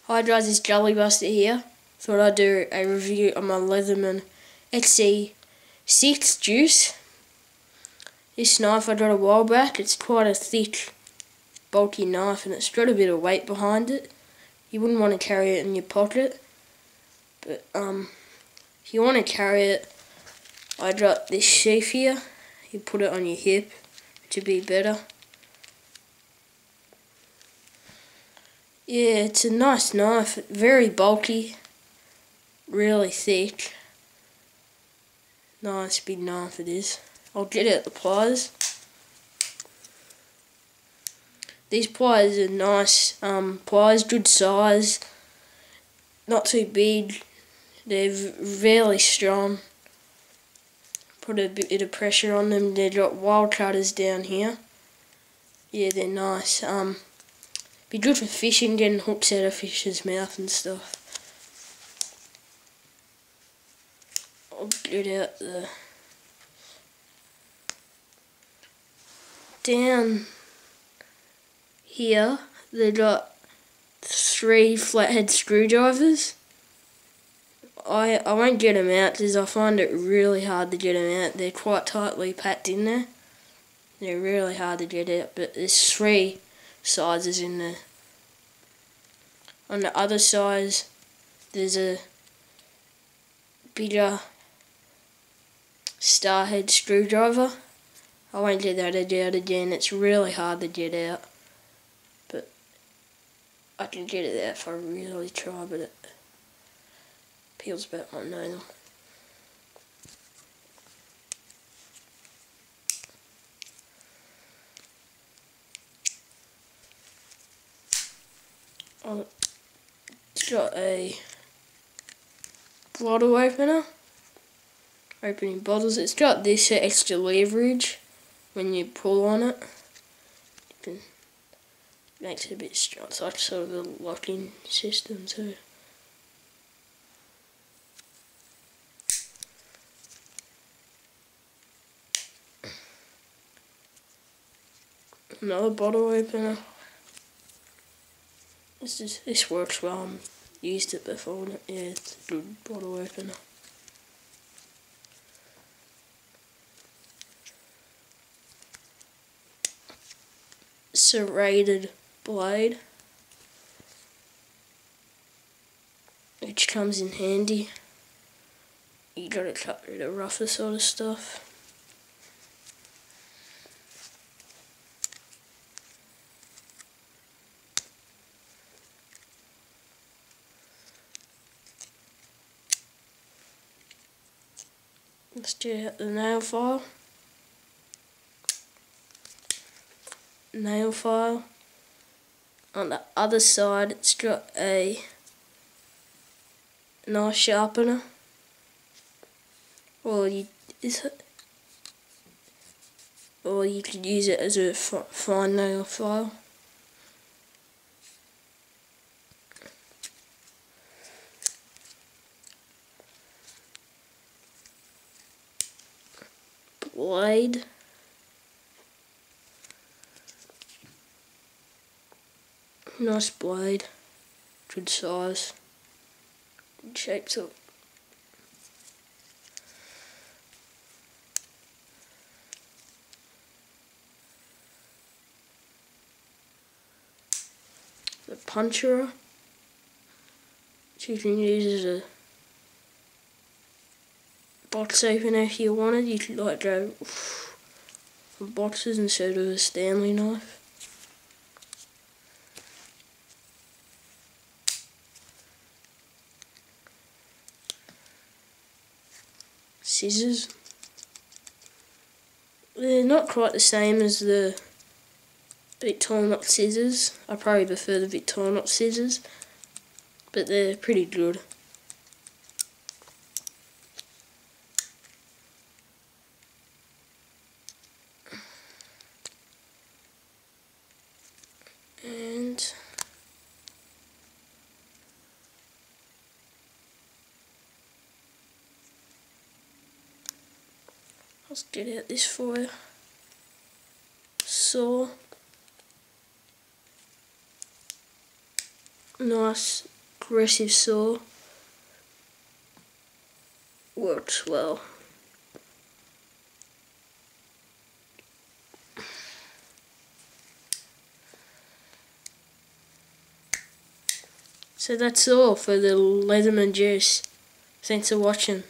Hi guys, it's Jelly Buster here. Thought I'd do a review on my Leatherman xe6 juice. This knife I got a while back. It's quite a thick, bulky knife and it's got a bit of weight behind it. You wouldn't want to carry it in your pocket. But if you want to carry it, I got this sheath here. You put it on your hip, which would be better. Yeah, it's a nice knife, very bulky, really thick. Nice big knife it is. I'll get out the pliers. These pliers are nice pliers, good size, not too big, they're fairly strong. Put a bit of pressure on them, they've got wire cutters down here. Yeah, they're nice. Be good for fishing, getting hooks out of fish's mouth and stuff. I'll get out the... Down here, they got 3 flathead screwdrivers. I won't get them out because I find it really hard to get them out. They're quite tightly packed in there. They're really hard to get out, but there's 3 sizes in there. On the other side, there's a bigger starhead screwdriver. I won't get that out again, it's really hard to get out. But I can get it out if I really try, but it peels back my nail. It's got a bottle opener, opening bottles. It's got this extra leverage when you pull on it. It makes it a bit strong. It's like sort of a locking system too. Another bottle opener. This works well. I've used it before. Yeah, it's a good bottle opener. Serrated blade, which comes in handy. You gotta cut through the rougher sort of stuff. Let's get out the nail file. Nail file. On the other side, it's got a knife sharpener. Or you could use it as a fine nail file. Blade. Nice blade, good size, good shape to it. The puncher, which you can use as a box opener if you wanted. You could like go for boxes instead of a Stanley knife. Scissors. They're not quite the same as the Victorinox scissors. I probably prefer the Victorinox scissors, but they're pretty good. And let's get out this for you. Saw. Nice aggressive saw. Works well. So that's all for the Leatherman juice. Thanks for watching.